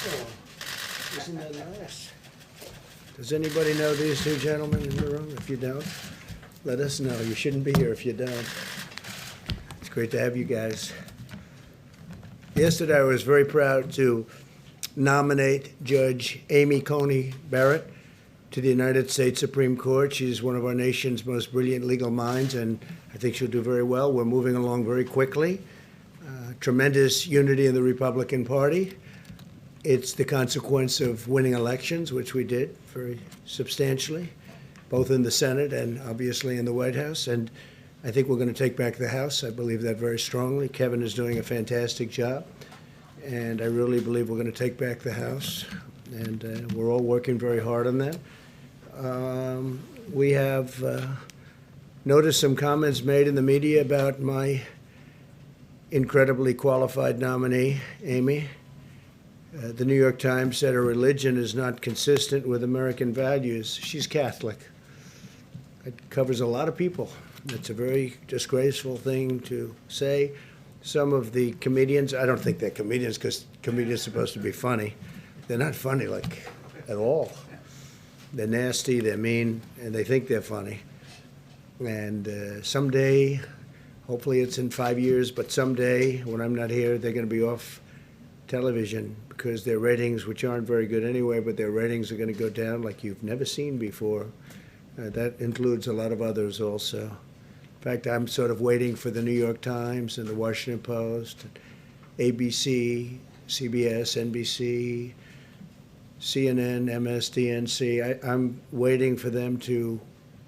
Oh, isn't that nice? Does anybody know these two gentlemen in the room? If you don't, let us know. You shouldn't be here if you don't. It's great to have you guys. Yesterday, I was very proud to nominate Judge Amy Coney Barrett to the United States Supreme Court. She's one of our nation's most brilliant legal minds, and I think she'll do very well. We're moving along very quickly. Tremendous unity in the Republican Party. It's the consequence of winning elections, which we did very substantially, both in the Senate and obviously in the White House. And I think we're going to take back the House. I believe that very strongly. Kevin is doing a fantastic job. And I really believe we're going to take back the House. And we're all working very hard on that. We have noticed some comments made in the media about my incredibly qualified nominee, Amy. The New York Times said her religion is not consistent with American values. She's Catholic. It covers a lot of people. It's a very disgraceful thing to say. Some of the comedians, I don't think they're comedians because comedians are supposed to be funny. They're not funny, like, at all. They're nasty, they're mean, and they think they're funny. And someday, hopefully it's in 5 years, but someday when I'm not here, they're going to be off television because their ratings, which aren't very good anyway, but their ratings are going to go down like you've never seen before. That includes a lot of others also. In fact, I'm sort of waiting for the New York Times and the Washington Post, ABC, CBS, NBC, CNN, MSDNC. I'm waiting for them to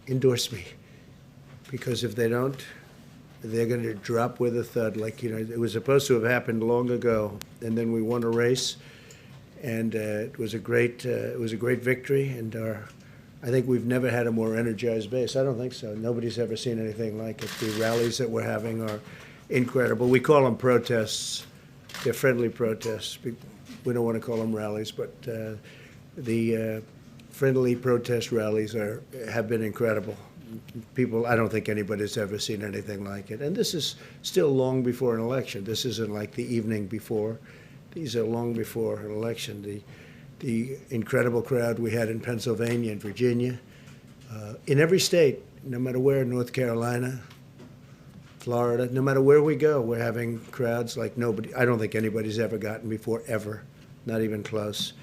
endorse me because if they don't, they're going to drop with a thud. Like, you know, it was supposed to have happened long ago, and then we won a race, and it was a great victory. And I think we've never had a more energized base. I don't think so. Nobody's ever seen anything like it. The rallies that we're having are incredible. We call them protests. They're friendly protests. We don't want to call them rallies, but the friendly protest rallies have been incredible. People, I don't think anybody's ever seen anything like it. And this is still long before an election. This isn't like the evening before. These are long before an election. The incredible crowd we had in Pennsylvania and Virginia, in every state, no matter where, North Carolina, Florida, no matter where we go, we're having crowds like nobody. I don't think anybody's ever gotten before, ever, not even close.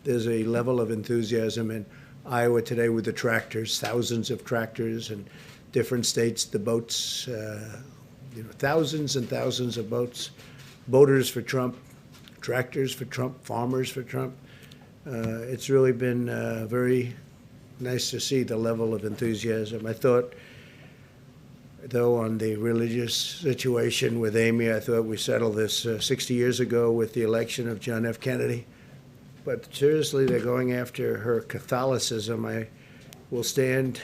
There's a level of enthusiasm in Iowa today with the tractors, thousands of tractors in different states, the boats, thousands and thousands of boats, boaters for Trump, tractors for Trump, farmers for Trump. It's really been very nice to see the level of enthusiasm. I thought, though, on the religious situation with Amy, I thought we settled this 60 years ago with the election of John F. Kennedy. But seriously, they're going after her Catholicism. I will stand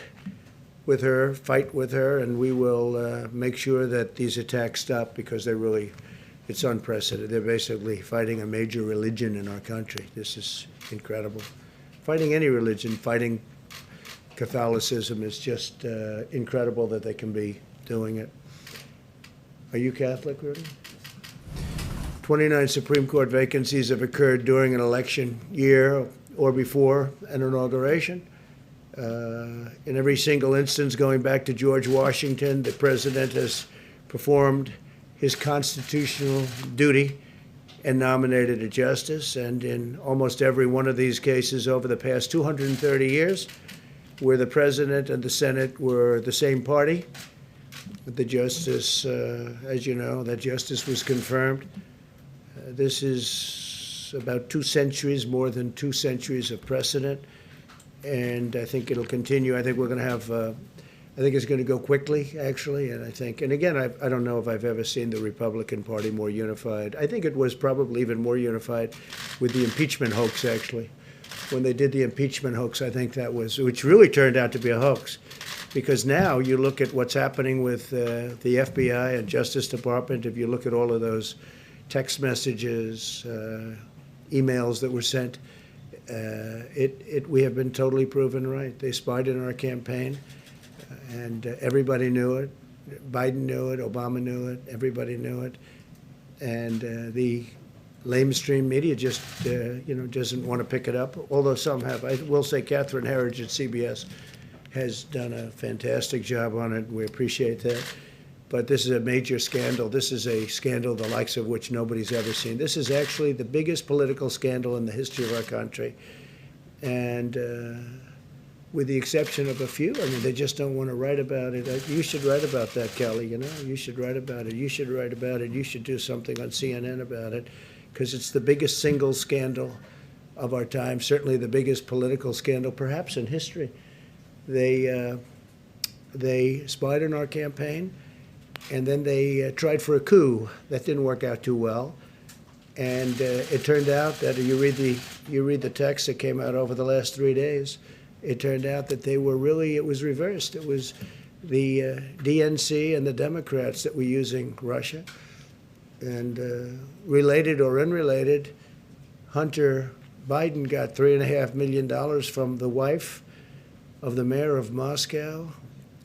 with her, fight with her, and we will make sure that these attacks stop because it's unprecedented. They're basically fighting a major religion in our country. This is incredible. Fighting any religion, fighting Catholicism is just incredible that they can be doing it. Are you Catholic, Rudy? 29 Supreme Court vacancies have occurred during an election year or before an inauguration. In every single instance, going back to George Washington, the president has performed his constitutional duty and nominated a justice. And in almost every one of these cases over the past 230 years, where the president and the Senate were the same party, the justice, as you know, that justice was confirmed. This is about 2 centuries, more than 2 centuries of precedent, and I think it'll continue. I think we're going to have, I think it's going to go quickly, actually, and again, I don't know if I've ever seen the Republican Party more unified. I think it was probably even more unified with the impeachment hoax, actually. When they did the impeachment hoax, I think that was, which really turned out to be a hoax, because now you look at what's happening with the FBI and Justice Department, if you look at all of those text messages, emails that were sent, we have been totally proven right. They spied in our campaign, and everybody knew it. Biden knew it, Obama knew it, everybody knew it. And the Lamestream media just, doesn't want to pick it up, although some have. I will say Catherine Herridge at CBS has done a fantastic job on it. We appreciate that. But this is a major scandal. This is a scandal the likes of which nobody's ever seen. This is actually the biggest political scandal in the history of our country. And with the exception of a few, I mean, they just don't want to write about it. You should write about that, Kelly, You should write about it. You should write about it. You should do something on CNN about it, because it's the biggest single scandal of our time, certainly the biggest political scandal perhaps in history. They spied on our campaign, and then they tried for a coup. That didn't work out too well. And it turned out that you read the text that came out over the last 3 days. It turned out that it was reversed. It was the DNC and the Democrats that were using Russia. And related or unrelated, Hunter Biden got $3.5 million from the wife of the mayor of Moscow.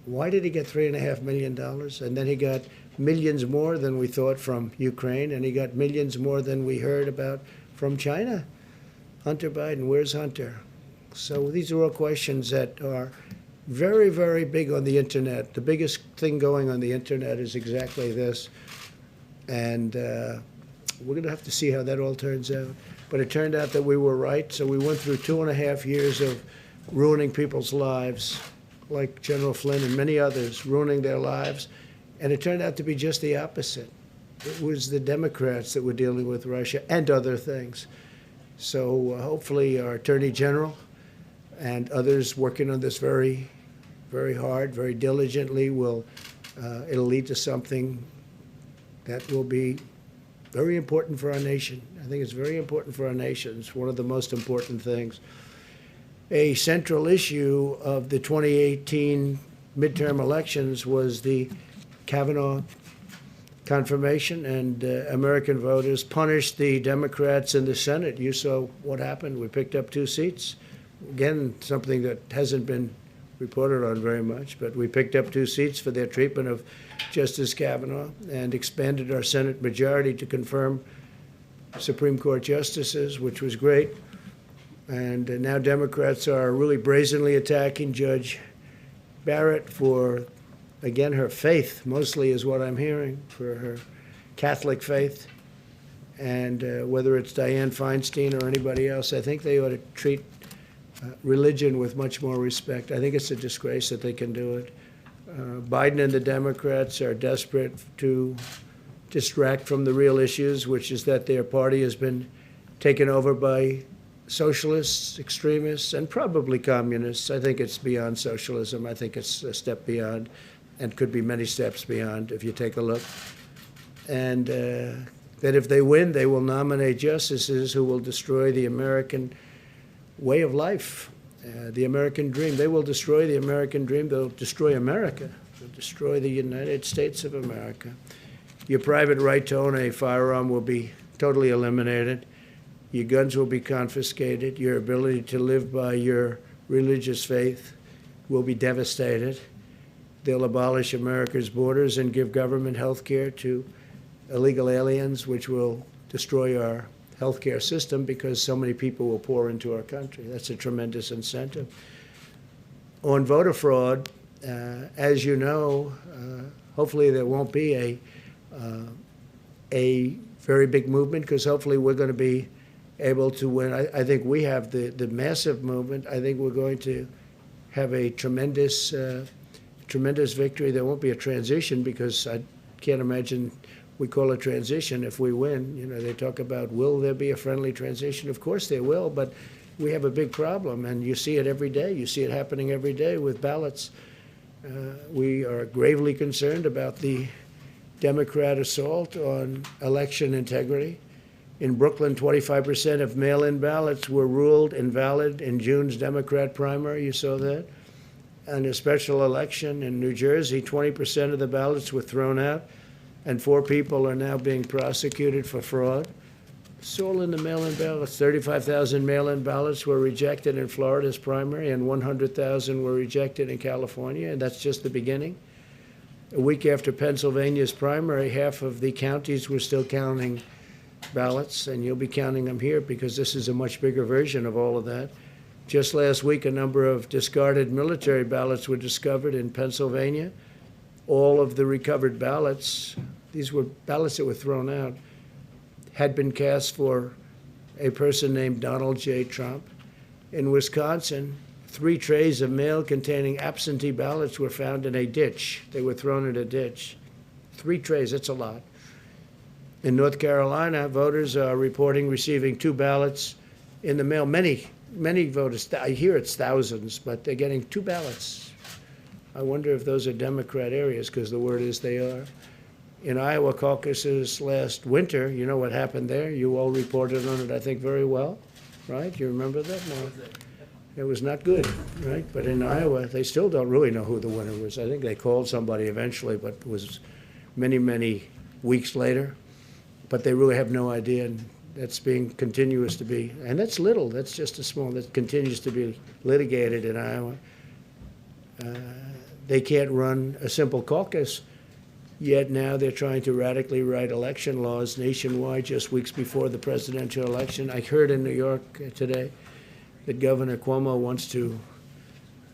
Why did he get $3.5 million? And then he got millions more than we thought from Ukraine, and he got millions more than we heard about from China. Hunter Biden, where's Hunter? So these are all questions that are very, very big on the internet. The biggest thing going on the internet is exactly this. And we're going to have to see how that all turns out. But it turned out that we were right. So we went through 2.5 years of ruining people's lives, like General Flynn and many others, ruining their lives. And it turned out to be just the opposite. It was the Democrats that were dealing with Russia and other things. So hopefully our Attorney General and others working on this very, very hard, very diligently it'll lead to something that will be very important for our nation. I think it's very important for our nation. It's one of the most important things. A central issue of the 2018 midterm elections was the Kavanaugh confirmation, and American voters punished the Democrats in the Senate. You saw what happened. We picked up 2 seats. Again, something that hasn't been reported on very much, but we picked up 2 seats for their treatment of Justice Kavanaugh and expanded our Senate majority to confirm Supreme Court justices, which was great. And now Democrats are really brazenly attacking Judge Barrett for, again, her faith, mostly is what I'm hearing, for her Catholic faith. And whether it's Dianne Feinstein or anybody else, I think they ought to treat religion with much more respect. I think it's a disgrace that they can do it. Biden and the Democrats are desperate to distract from the real issues, which is that their party has been taken over by socialists, extremists, and probably communists. I think it's beyond socialism. I think it's a step beyond, and could be many steps beyond if you take a look. And that if they win, they will nominate justices who will destroy the American way of life, the American dream. They will destroy the American dream. They'll destroy America. They'll destroy the United States of America. Your private right to own a firearm will be totally eliminated. Your guns will be confiscated. Your ability to live by your religious faith will be devastated. They'll abolish America's borders and give government health care to illegal aliens, which will destroy our healthcare system because so many people will pour into our country. That's a tremendous incentive. On voter fraud, as you know, hopefully there won't be a very big movement, because hopefully we're going to be able to win. I think we have the massive movement. I think we're going to have a tremendous victory. There won't be a transition, because I can't imagine we call a transition if we win. You know, they talk about, will there be a friendly transition? Of course there will, but we have a big problem, and you see it every day. You see it happening every day with ballots. We are gravely concerned about the Democrat assault on election integrity. In Brooklyn, 25% of mail-in ballots were ruled invalid in June's Democrat primary. You saw that. And a special election in New Jersey, 20% of the ballots were thrown out, and 4 people are now being prosecuted for fraud. It's all in the mail-in ballots. 35,000 mail-in ballots were rejected in Florida's primary, and 100,000 were rejected in California, and that's just the beginning. A week after Pennsylvania's primary, half of the counties were still counting ballots, and you'll be counting them here because this is a much bigger version of all of that. Just last week, a number of discarded military ballots were discovered in Pennsylvania. All of the recovered ballots, these were ballots that were thrown out, had been cast for a person named Donald J. Trump. In Wisconsin, 3 trays of mail containing absentee ballots were found in a ditch. They were thrown in a ditch. 3 trays, that's a lot. In North Carolina, voters are reporting receiving 2 ballots in the mail. Many voters, I hear it's thousands, but they're getting 2 ballots. I wonder if those are Democrat areas, because the word is they are. In Iowa caucuses last winter, you know what happened there? You all reported on it, I think, very well, right? You remember that? No. It was not good, right? But in Iowa, they still don't really know who the winner was. I think they called somebody eventually, but it was many, many weeks later. But they really have no idea, and that's being continuous to be, and that's little. That's just a small, that continues to be litigated in Iowa. They can't run a simple caucus, yet now they're trying to radically write election laws nationwide just weeks before the presidential election. I heard in New York today that Governor Cuomo wants to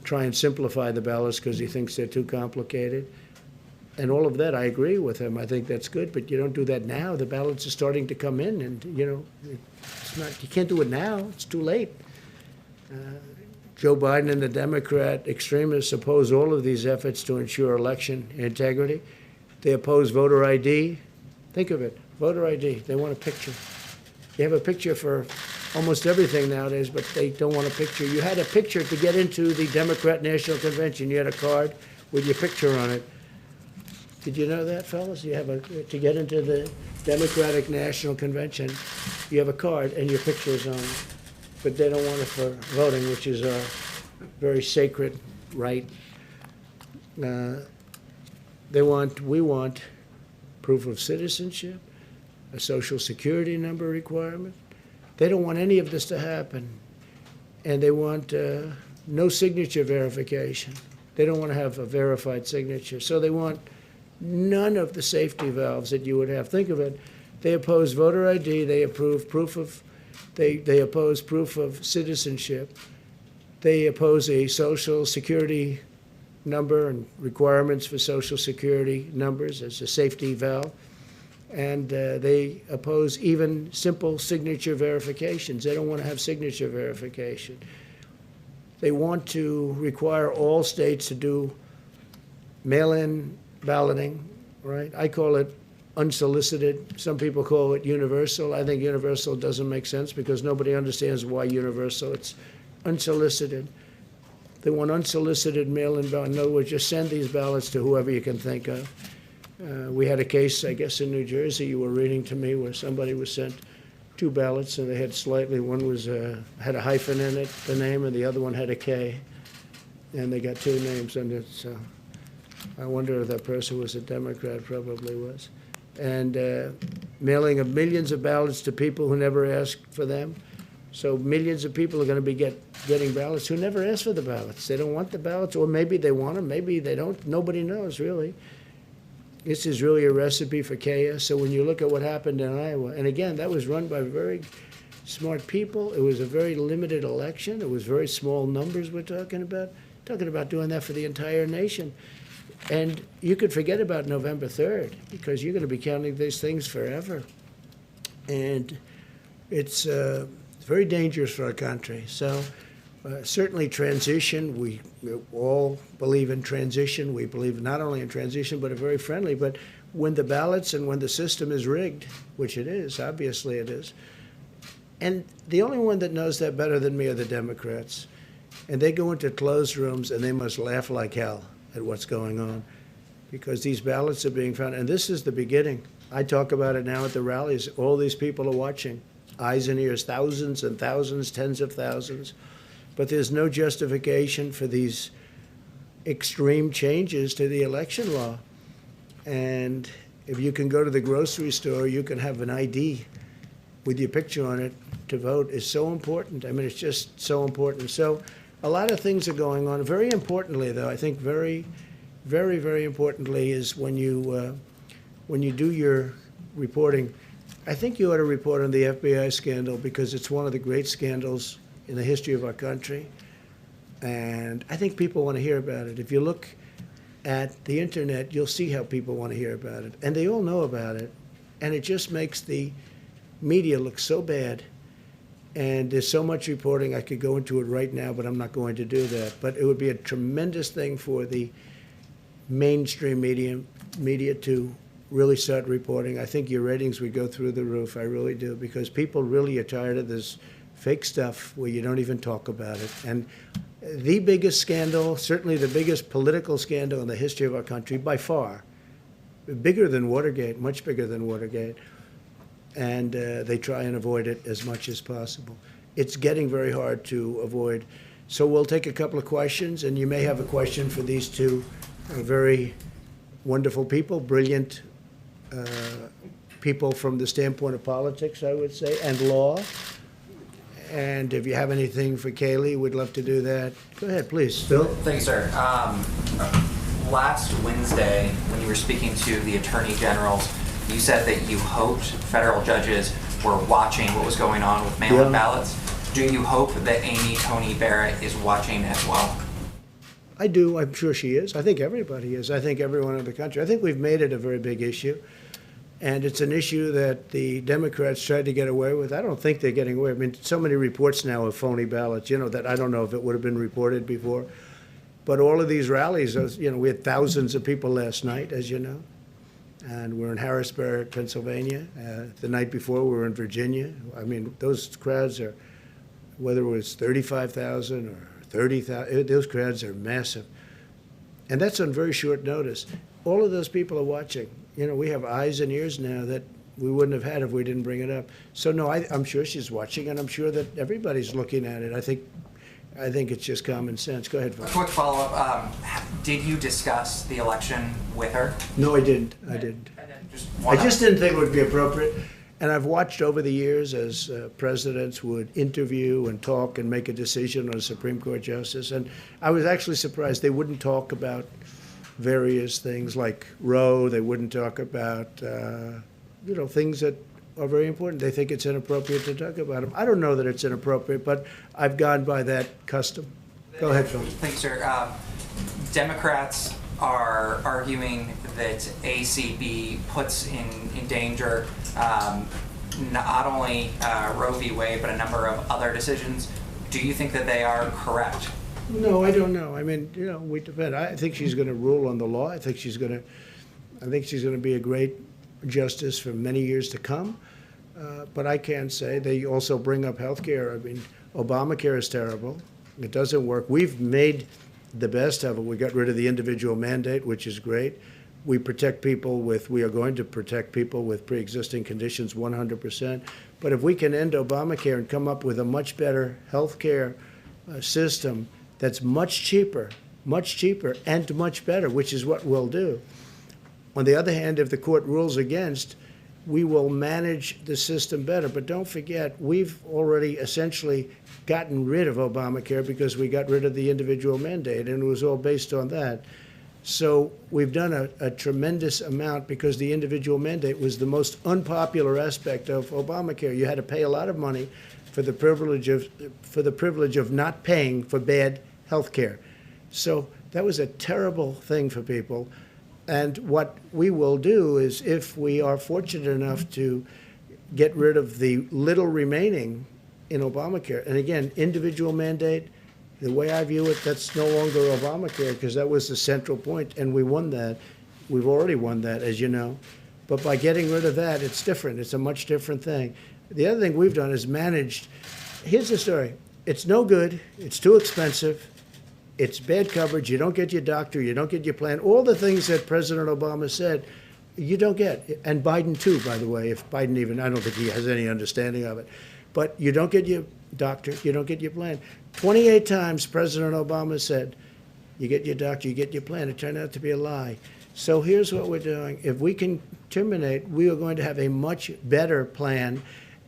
try and simplify the ballots because he thinks they're too complicated. And all of that, I agree with him. I think that's good, but you don't do that now. The ballots are starting to come in, and it's not. You can't do it now. It's too late. Joe Biden and the Democrat extremists oppose all of these efforts to ensure election integrity. They oppose voter ID. Think of it, voter ID. They want a picture. You have a picture for almost everything nowadays, but they don't want a picture. You had a picture to get into the Democrat National Convention. You had a card with your picture on it. Did you know that, fellas? You have to get into the Democratic National Convention, you have a card and your picture is on it. But they don't want it for voting, which is a very sacred right. We want proof of citizenship, a Social Security number requirement. They don't want any of this to happen. And they want no signature verification. They don't want to have a verified signature. So they want none of the safety valves that you would have. Think of it. They oppose voter ID. They oppose proof of citizenship. They oppose a Social Security number and requirements for Social Security numbers as a safety valve. And they oppose even simple signature verifications. They don't want to have signature verification. They want to require all states to do mail-in balloting, right? I call it unsolicited. Some people call it universal. I think universal doesn't make sense because nobody understands why universal. It's unsolicited. They want unsolicited mail-in ballot. In other words, just send these ballots to whoever you can think of. We had a case, I guess, in New Jersey you were reading to me where somebody was sent 2 ballots and they had slightly, one was had a hyphen in it, the name, and the other one had a K. And they got 2 names under it. So I wonder if that person was a Democrat, probably was. And mailing of millions of ballots to people who never asked for them. So millions of people are going to be getting ballots who never asked for the ballots. They don't want the ballots, or maybe they want them, maybe they don't. Nobody knows, really. This is really a recipe for chaos. So when you look at what happened in Iowa, and again, that was run by very smart people. It was a very limited election. It was very small numbers we're talking about doing that for the entire nation. And you could forget about November 3rd because you're going to be counting these things forever. And it's very dangerous for our country. So certainly transition, we all believe in transition. We believe not only in transition, but a very friendly. But when the ballots and when the system is rigged, which it is, obviously it is, and the only one that knows that better than me are the Democrats. And they go into closed rooms and they must laugh like hell at what's going on because these ballots are being found. And this is the beginning. I talk about it now at the rallies. All these people are watching. Eyes and ears, thousands and thousands, tens of thousands. But there's no justification for these extreme changes to the election law. And if you can go to the grocery store, you can have an ID with your picture on it to vote is so important. I mean, it's just so important. So a lot of things are going on. Very importantly, though, I think very, very, very importantly is when you do your reporting, I think you ought to report on the FBI scandal because it's one of the great scandals in the history of our country. And I think people want to hear about it. If you look at the internet, you'll see how people want to hear about it. And they all know about it. And it just makes the media look so bad. And there's so much reporting, I could go into it right now, but I'm not going to do that. But it would be a tremendous thing for the mainstream media to really start reporting. I think your ratings would go through the roof. I really do, because people really are tired of this fake stuff where you don't even talk about it. And the biggest scandal, certainly the biggest political scandal in the history of our country, by far, bigger than Watergate, much bigger than Watergate, and they try and avoid it as much as possible. It's getting very hard to avoid. So we'll take a couple of questions, and you may have a question for these two very wonderful people, brilliant people from the standpoint of politics, I would say, and law. And if you have anything for Kayleigh, we'd love to do that. Go ahead, please. Bill? Thank you, sir. Last Wednesday, when you were speaking to the attorney generals, you said that you hoped federal judges were watching what was going on with mail-in ballots. Do you hope that Amy Coney Barrett is watching as well? I do. I'm sure she is. I think everybody is. I think everyone in the country. I think we've made it a very big issue. And it's an issue that the Democrats tried to get away with. I don't think they're getting away. I mean, so many reports now of phony ballots, that I don't know if it would have been reported before. But all of these rallies, we had thousands of people last night, as you know. And we're in Harrisburg, Pennsylvania. The night before, we were in Virginia. I mean, those crowds are, whether it was 35,000 or 30,000, those crowds are massive. And that's on very short notice. All of those people are watching. We have eyes and ears now that we wouldn't have had if we didn't bring it up. So no, I'm sure she's watching, and I'm sure that everybody's looking at it. I think it's just common sense. Go ahead, Phil. A quick follow-up. Did you discuss the election with her? No, I didn't. I just didn't think it would be appropriate. And I've watched over the years as presidents would interview and talk and make a decision on a Supreme Court justice. And I was actually surprised they wouldn't talk about various things like Roe. They wouldn't talk about, things that are very important. They think it's inappropriate to talk about them. I don't know that it's inappropriate, but I've gone by that custom. Go ahead, Phil. Thanks, sir. Democrats are arguing that ACB puts in danger not only Roe v. Wade, but a number of other decisions. Do you think that they are correct? No, I don't know. I mean, we depend. I think she's going to rule on the law. I think she's going to be a great justice for many years to come. But I can't say. They also bring up health care. I mean, Obamacare is terrible. It doesn't work. We've made the best of it. We got rid of the individual mandate, which is great. We are going to protect people with pre-existing conditions 100%. But if we can end Obamacare and come up with a much better health care system that's much cheaper, and much better, which is what we'll do. On the other hand, if the court rules against, we will manage the system better. But don't forget, we've already essentially gotten rid of Obamacare because we got rid of the individual mandate, and it was all based on that. So we've done a tremendous amount because the individual mandate was the most unpopular aspect of Obamacare. You had to pay a lot of money for the privilege of not paying for bad health care. So that was a terrible thing for people. And what we will do is, if we are fortunate enough to get rid of the little remaining in Obamacare, and again, individual mandate, the way I view it, that's no longer Obamacare because that was the central point, and we won that. We've already won that, as you know. But by getting rid of that, it's different. It's a much different thing. The other thing we've done is managed. Here's the story. It's no good. It's too expensive. It's bad coverage. You don't get your doctor. You don't get your plan. All the things that President Obama said, you don't get. And Biden, too, by the way. If Biden I don't think he has any understanding of it. But you don't get your doctor. You don't get your plan. 28 times President Obama said, you get your doctor, you get your plan. It turned out to be a lie. So here's what we're doing. If we can terminate, we are going to have a much better plan.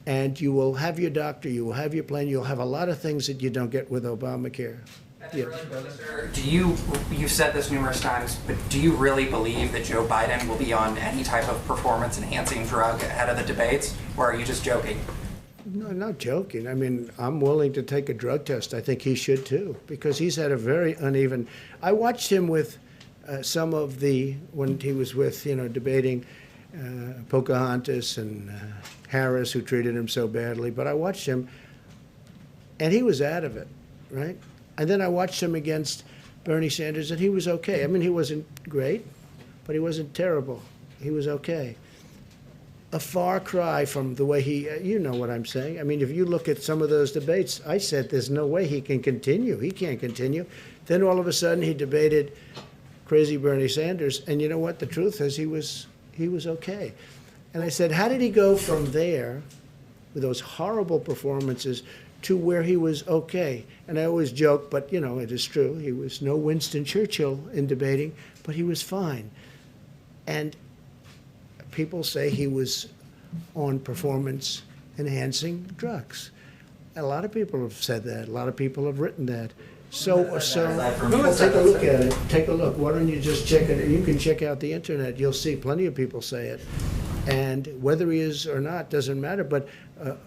And you will have your doctor, you will have your plan, you'll have a lot of things that you don't get with Obamacare. Yeah. Really quickly, sir, you've said this numerous times, but do you really believe that Joe Biden will be on any type of performance-enhancing drug ahead of the debates? or are you just joking? No, not joking. I mean, I'm willing to take a drug test. I think he should too, because he's had a very uneven. I watched him with some of when he was with, debating Pocahontas and Harris, who treated him so badly. But I watched him, and he was out of it, right? And then I watched him against Bernie Sanders, and he was okay. I mean, he wasn't great, but he wasn't terrible. He was okay. A far cry from the way you know what I'm saying. I mean, if you look at some of those debates, I said there's no way he can continue. He can't continue. Then all of a sudden he debated crazy Bernie Sanders, and you know what? The truth is he was okay. And I said, how did he go from there with those horrible performances to where he was okay? And I always joke, but it is true. He was no Winston Churchill in debating, but he was fine. And people say he was on performance-enhancing drugs. A lot of people have said that. A lot of people have written that. So take a look at it. Take a look. Why don't you just check it? You can check out the internet. You'll see plenty of people say it. And whether he is or not doesn't matter. But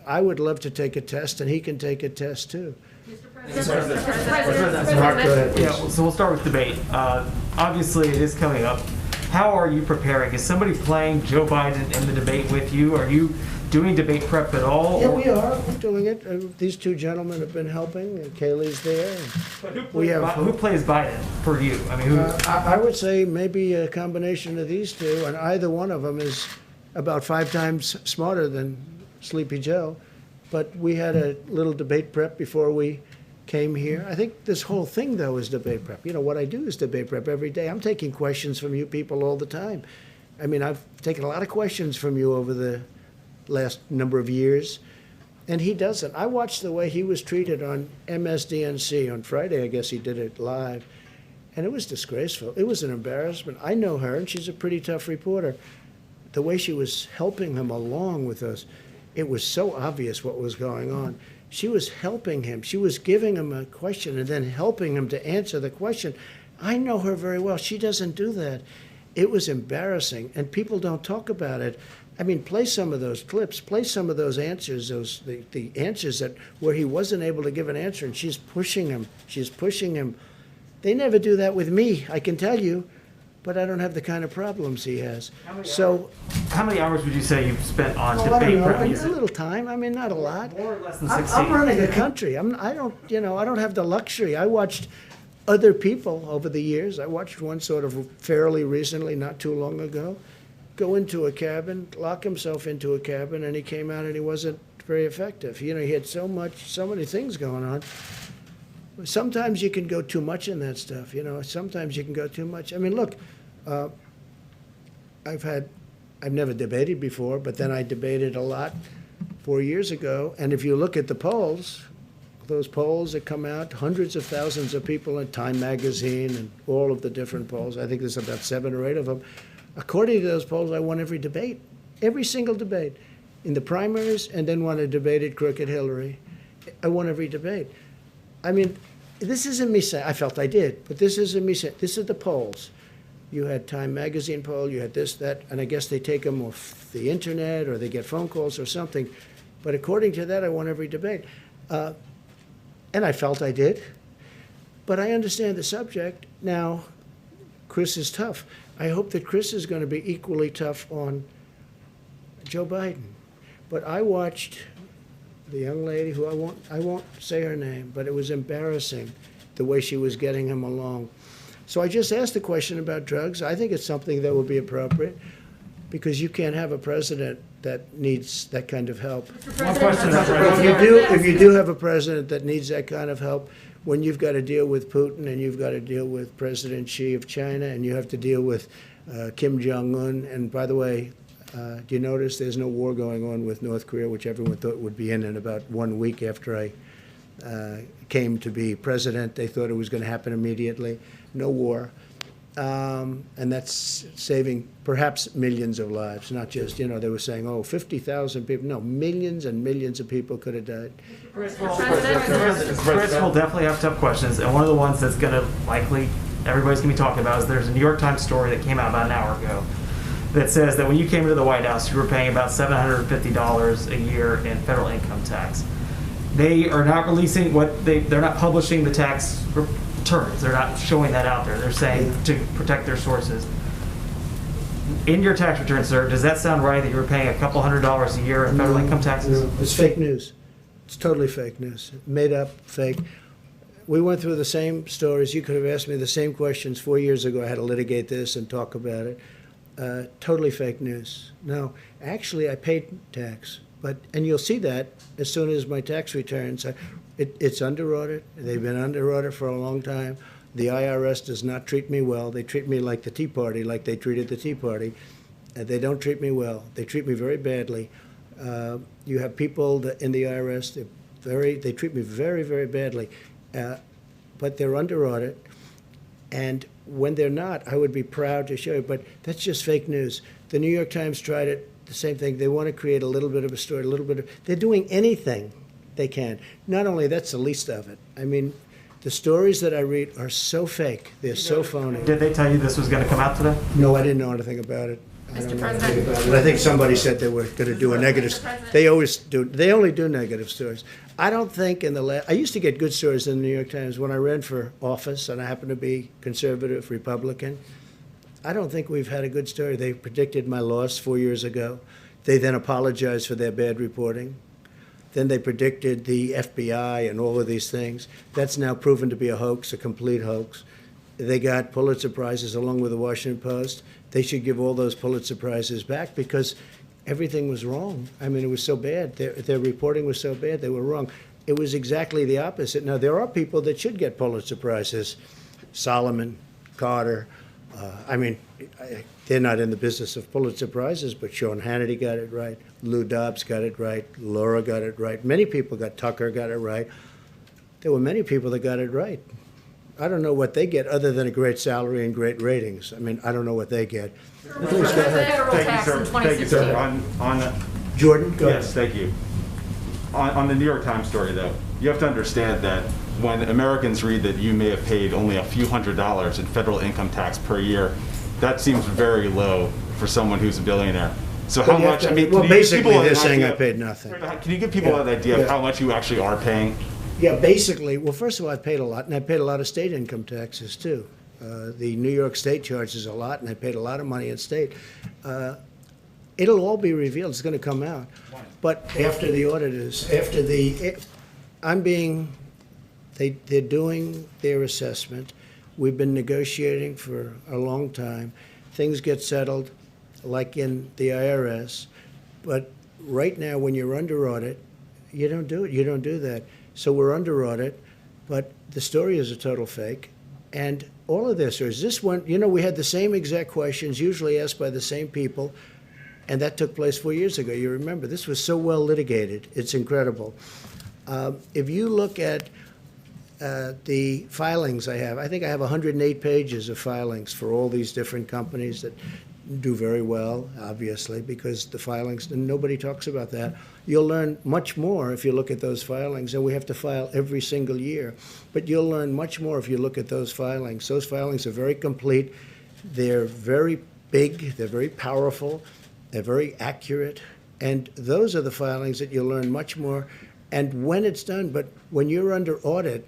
I would love to take a test, and he can take a test too. Mark, go ahead, please. Yeah, so we'll start with debate. Obviously, it is coming up. How are you preparing? Is somebody playing Joe Biden in the debate with you? Are you doing debate prep at all? Yeah, we are. We're doing it. These two gentlemen have been helping. Kaylee's there. Who plays Biden for you? I mean, who? I would say maybe a combination of these two, and either one of them is about 5 times smarter than Sleepy Joe. But we had a little debate prep before we came here. I think this whole thing, though, is debate prep. What I do is debate prep every day. I'm taking questions from you people all the time. I mean, I've taken a lot of questions from you over the last number of years, and he doesn't. I watched the way he was treated on MSDNC on Friday. I guess he did it live, and it was disgraceful. It was an embarrassment. I know her, and she's a pretty tough reporter. The way she was helping him along with us, it was so obvious what was going on. She was helping him. She was giving him a question and then helping him to answer the question. I know her very well. She doesn't do that. It was embarrassing, and people don't talk about it. I mean, play some of those clips, play some of those answers, the answers where he wasn't able to give an answer, and she's pushing him. She's pushing him. They never do that with me, I can tell you, but I don't have the kind of problems he has. How many hours would you say you've spent on I debate don't know, prep? a little time. I mean, not a lot. More or less than I'm 16. running a country. I don't have the luxury. I watched other people over the years. I watched one sort of fairly recently, not too long ago, go into a cabin, lock himself into a cabin, and he came out and he wasn't very effective. He had so many things going on. Sometimes you can go too much in that stuff. Sometimes you can go too much. I mean, look, I've never debated before, but then I debated a lot 4 years ago. And if you look at the polls, those polls that come out, hundreds of thousands of people in Time Magazine and all of the different polls, I think there's about 7 or 8 of them. According to those polls, I won every debate, every single debate. In the primaries, and then when I debated Crooked Hillary, I won every debate. I mean, this isn't me saying, I felt I did, but this isn't me saying, this is the polls. You had Time Magazine poll, you had this, that, and I guess they take them off the internet or they get phone calls or something. But according to that, I won every debate. And I felt I did. But I understand the subject. Now, Chris is tough. I hope that Chris is going to be equally tough on Joe Biden. But I watched the young lady who I won't say her name, but it was embarrassing the way she was getting him along. So I just asked the question about drugs. I think it's something that would be appropriate because you can't have a president that needs that kind of help. One question. If you do have a president that needs that kind of help, when you've got to deal with Putin and you've got to deal with President Xi of China and you have to deal with Kim Jong-un, and by the way, do you notice there's no war going on with North Korea, which everyone thought would be in about 1 week after I came to be president. They thought it was going to happen immediately. No war. And that's saving perhaps millions of lives, not just, they were saying, 50,000 people. No, millions and millions of people could have died. Chris will definitely have tough questions, and one of the ones that's going to likely everybody's going to be talking about is there's a New York Times story that came out about an hour ago that says that when you came into the White House, you were paying about $750 a year in federal income tax. They are not releasing they're not publishing the tax returns. They're not showing that out there. They're saying to protect their sources. In your tax return, sir, does that sound right that you were paying a couple $100s a year in federal income taxes? No, it's fake news. It's totally fake news. Made up, fake. We went through the same stories. You could have asked me the same questions 4 years ago. I had to litigate this and talk about it. Totally fake news. No, actually, I paid tax. And you'll see that as soon as my tax returns. It's under audit. They've been under audit for a long time. The IRS does not treat me well. They treat me like the Tea Party, like they treated the Tea Party. They don't treat me well. They treat me very badly. You have people in the IRS, they treat me very, very badly. But they're under audit. And when they're not, I would be proud to show you. But that's just fake news. The New York Times tried it, the same thing. They want to create a little bit of a story, they're doing anything they can. Not only that's the least of it. I mean, the stories that I read are so fake. They're so phony. Did they tell you this was going to come out today? No, I didn't know anything about it. Mr. President. I think somebody said they were going to do a negative. Mr. President. They always do. They only do negative stories. I don't think I used to get good stories in the New York Times when I ran for office, and I happened to be conservative Republican. I don't think we've had a good story. They predicted my loss 4 years ago. They then apologized for their bad reporting. Then they predicted the FBI and all of these things. That's now proven to be a hoax, a complete hoax. They got Pulitzer Prizes along with the Washington Post. They should give all those Pulitzer Prizes back because everything was wrong. I mean, it was so bad. Their reporting was so bad, they were wrong. It was exactly the opposite. Now, there are people that should get Pulitzer Prizes. Solomon, Carter. They're not in the business of Pulitzer Prizes, but Sean Hannity got it right. Lou Dobbs got it right. Laura got it right. Many people Tucker got it right. There were many people that got it right. I don't know what they get other than a great salary and great ratings. I mean, I don't know what they get. Please go ahead. Federal tax in Thank you, sir. 2016. Jordan, go ahead. Yes, thank you. On the New York Times story, though, you have to understand that when Americans read that you may have paid only a few $100s in federal income tax per year, that seems very low for someone who's a billionaire. So how much? I mean, well, can you give basically, people they're an saying I idea- paid nothing. Can you give people Yeah. an idea Yeah. of how much you actually are paying? Yeah, basically, well, first of all, I paid a lot, and I paid a lot of state income taxes, too. The New York State charges a lot, and I paid a lot of money in state. It'll all be revealed. It's going to come out. But after the auditors, they're doing their assessment. We've been negotiating for a long time. Things get settled, like in the IRS. But right now, when you're under audit, you don't do it. You don't do that. So we're under audit, but the story is a total fake. And all of this, we had the same exact questions, usually asked by the same people, and that took place 4 years ago. You remember, this was so well litigated. It's incredible. If you look at the filings I think I have 108 pages of filings for all these different companies that do very well, obviously, because the filings, and nobody talks about that. You'll learn much more if you look at those filings, and we have to file every single year. But you'll learn much more if you look at those filings. Those filings are very complete. They're very big. They're very powerful. They're very accurate. And those are the filings that you'll learn much more. And when it's done, but when you're under audit,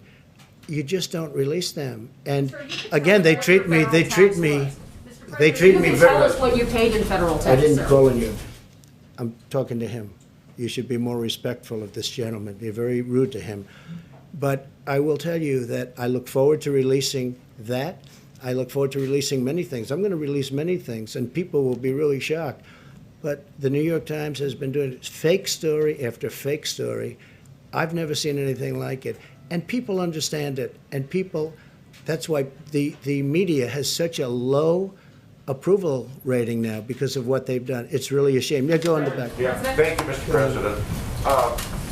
you just don't release them. And Sir, you can again, tell they us treat what me, your they federal treat tax me, was. Mr. they President, treat you me can very. tell us what you paid in federal tax, I didn't sir. call on you. I'm talking to him. You should be more respectful of this gentleman. You're very rude to him. But I will tell you that I look forward to releasing that. I look forward to releasing many things. I'm going to release many things, and people will be really shocked. But the New York Times has been doing fake story after fake story. I've never seen anything like it. And people understand it. And that's why the media has such a low approval rating now because of what they've done. It's really a shame. Yeah, go on the back. Yeah, thank you, Mr. President.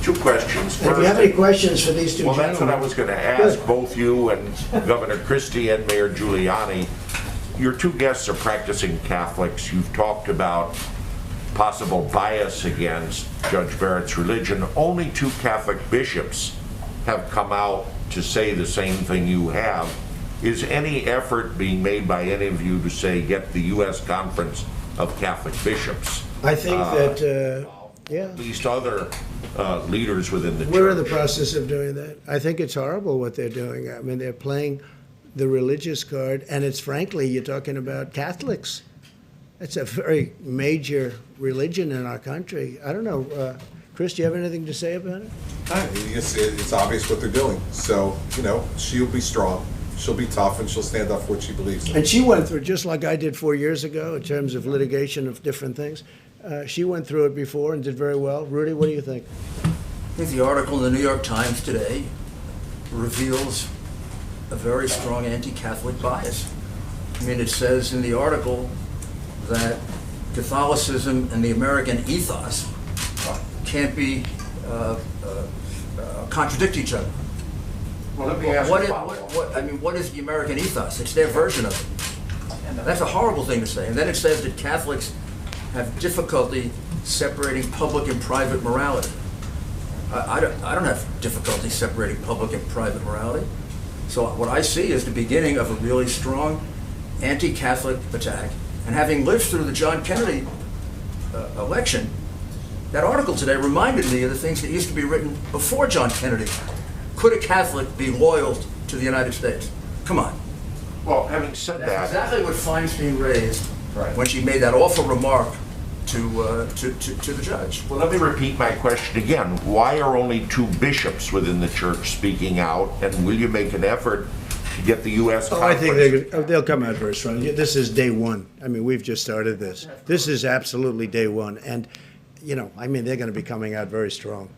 Two questions. If you have any questions for these two Well, gentlemen. that's what I was going to ask, Good. both you and Governor Christie and Mayor Giuliani. Your two guests are practicing Catholics. You've talked about possible bias against Judge Barrett's religion. Only two Catholic bishops have come out to say the same thing you have. Is any effort being made by any of you to say, get the U.S. Conference of Catholic bishops, I think that, yeah. at least other leaders within the church. We're in the process of doing that. I think it's horrible what they're doing. I mean, they're playing the religious card, and it's frankly, you're talking about Catholics. It's a very major religion in our country. I don't know, Chris, do you have anything to say about it? It's obvious what they're doing. So, she'll be strong, she'll be tough, and she'll stand up for what she believes in. And she went through, just like I did 4 years ago in terms of litigation of different things. She went through it before and did very well. Rudy, what do you think? I think the article in the New York Times today reveals a very strong anti-Catholic bias. I mean, it says in the article that Catholicism and the American ethos can't be contradict each other. Well, let me ask What you is, about what is the American ethos? It's their version of it. That's a horrible thing to say. And then it says that Catholics have difficulty separating public and private morality. I don't have difficulty separating public and private morality. So what I see is the beginning of a really strong anti-Catholic attack. And having lived through the John Kennedy election, that article today reminded me of the things that used to be written before John Kennedy. Could a Catholic be loyal to the United States? Come on. Well, having said That's that, exactly what Feinstein raised when she made that awful remark to the judge. well, let me repeat my question again. Why are only 2 bishops within the church speaking out, and will you make an effort to get the U.S. Oh, I think Conference? they'll come out very strong. This is day one. I mean, we've just started this. This is absolutely day one. And, I mean, they're going to be coming out very strong.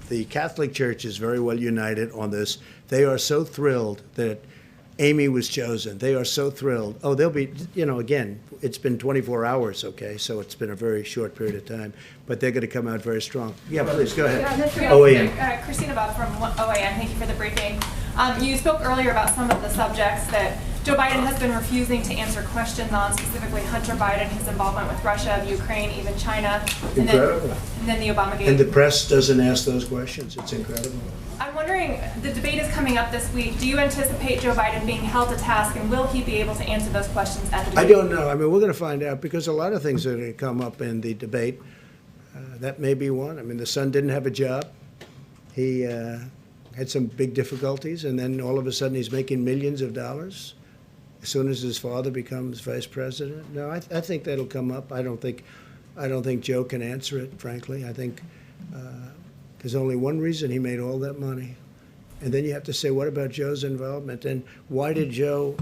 The Catholic Church is very well united on this. They are so thrilled that Amy was chosen. They are so thrilled. Oh, they'll be, again, it's been 24 hours, okay? So it's been a very short period of time. But they're going to come out very strong. Yeah, please, go ahead. OAM. Christina Bob from OAM, thank you for the briefing. You spoke earlier about some of the subjects that Joe Biden has been refusing to answer questions on, specifically Hunter Biden, his involvement with Russia, Ukraine, even China. Incredible. And then the Obamagate. And the press doesn't ask those questions. It's incredible. I'm wondering, the debate is coming up this week. Do you anticipate Joe Biden being held to task, and will he be able to answer those questions at the debate? I don't know. I mean, we're going to find out because a lot of things are going to come up in the debate. That may be one. I mean, the son didn't have a job. He had some big difficulties, and then all of a sudden he's making millions of dollars as soon as his father becomes vice president. No, I think that'll come up. I don't think Joe can answer it, frankly. I think there's only one reason he made all that money. And then you have to say, what about Joe's involvement? And why did Joe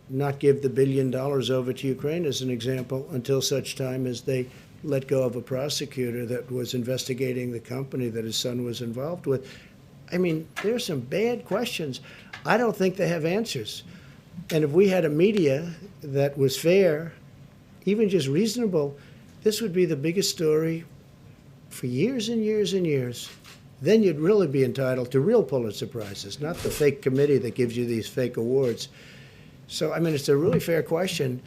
not give the $1 billion over to Ukraine, as an example, until such time as they let go of a prosecutor that was investigating the company that his son was involved with? I mean, there's some bad questions. I don't think they have answers. And if we had a media that was fair, even just reasonable, this would be the biggest story for years and years and years. Then you'd really be entitled to real Pulitzer Prizes, not the fake committee that gives you these fake awards. So, I mean, it's a really fair question,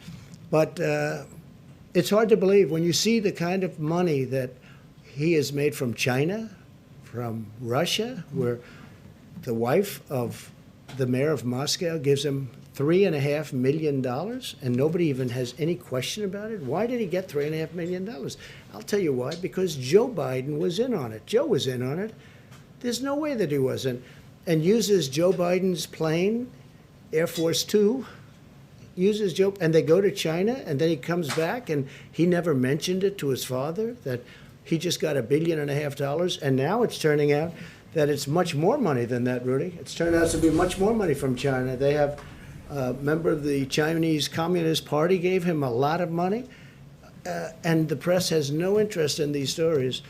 but it's hard to believe when you see the kind of money that he has made from China, from Russia, where the wife of the mayor of Moscow gives him $3.5 million, and nobody even has any question about it. Why did he get $3.5 million? I'll tell you why, because Joe Biden was in on it. Joe was in on it. There's no way that he wasn't. And uses Joe Biden's plane, Air Force Two, uses Joe, and they go to China, and then he comes back, and he never mentioned it to his father, that he just got $1.5 billion, and now it's turning out that it's much more money than that, Rudy. It's turned out to be much more money from China. They have a member of the Chinese Communist Party gave him a lot of money, and the press has no interest in these stories.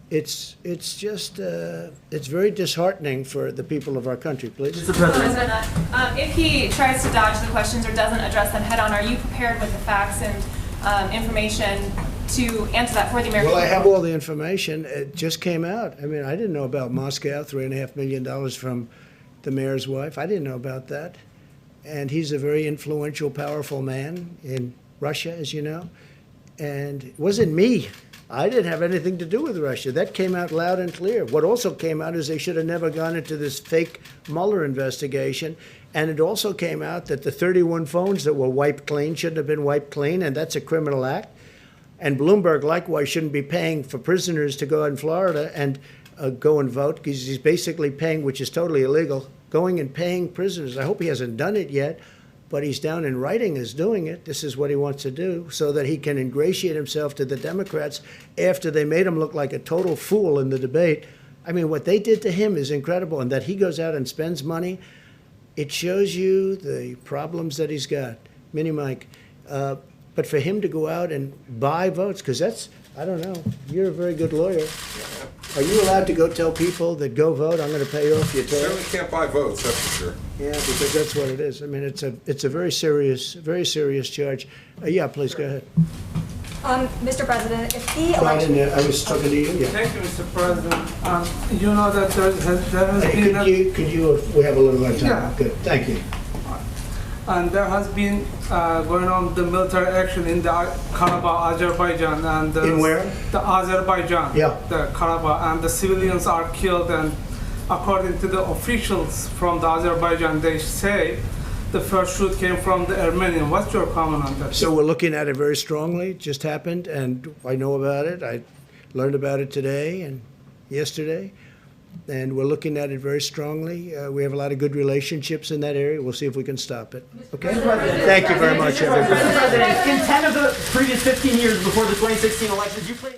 It's just it's very disheartening for the people of our country. Please. Mr. President. If he tries to dodge the questions or doesn't address them head on, are you prepared with the facts and information to answer that for the American Well, I people? have all the information. It just came out. I mean, I didn't know about Moscow, $3.5 million from the mayor's wife. I didn't know about that. And he's a very influential, powerful man in Russia, as you know. And it wasn't me. I didn't have anything to do with Russia. That came out loud and clear. What also came out is they should have never gone into this fake Mueller investigation. And it also came out that the 31 phones that were wiped clean shouldn't have been wiped clean, and that's a criminal act. And Bloomberg likewise shouldn't be paying for prisoners to go in Florida and go and vote, because he's basically paying, which is totally illegal, going and paying prisoners. I hope he hasn't done it yet, but he's down in writing as doing it. This is what he wants to do so that he can ingratiate himself to the Democrats after they made him look like a total fool in the debate. I mean, what they did to him is incredible, and that he goes out and spends money, it shows you the problems that he's got. Mini Mike. But for him to go out and buy votes, because that's, I don't know, you're a very good lawyer. Are you allowed to go tell people that go vote, I'm going to pay off your Certainly tax? can't buy votes, that's for sure. Yeah, because that's what it is. I mean, it's a very serious charge. Yeah, please, go ahead. Mr. President, if the No, I election... didn't, I was talking to you, yeah. Thank you, Mr. President. You know that there has Hey, been... could you, we have a little more time. Yeah. Good, thank you. And there has been going on the military action in the Karabakh, Azerbaijan, and In where? The Azerbaijan, Yeah. the Karabakh, and the civilians are killed. And according to the officials from the Azerbaijan, they say the first shoot came from the Armenian. What's your comment on that? So we're looking at it very strongly. It just happened, and I know about it. I learned about it today and yesterday, and we're looking at it very strongly. We have a lot of good relationships in that area. We'll see if we can stop it. Okay? Thank you very much, everybody. Mr. President, in 10 of the previous 15 years before the 2016 elections, you played...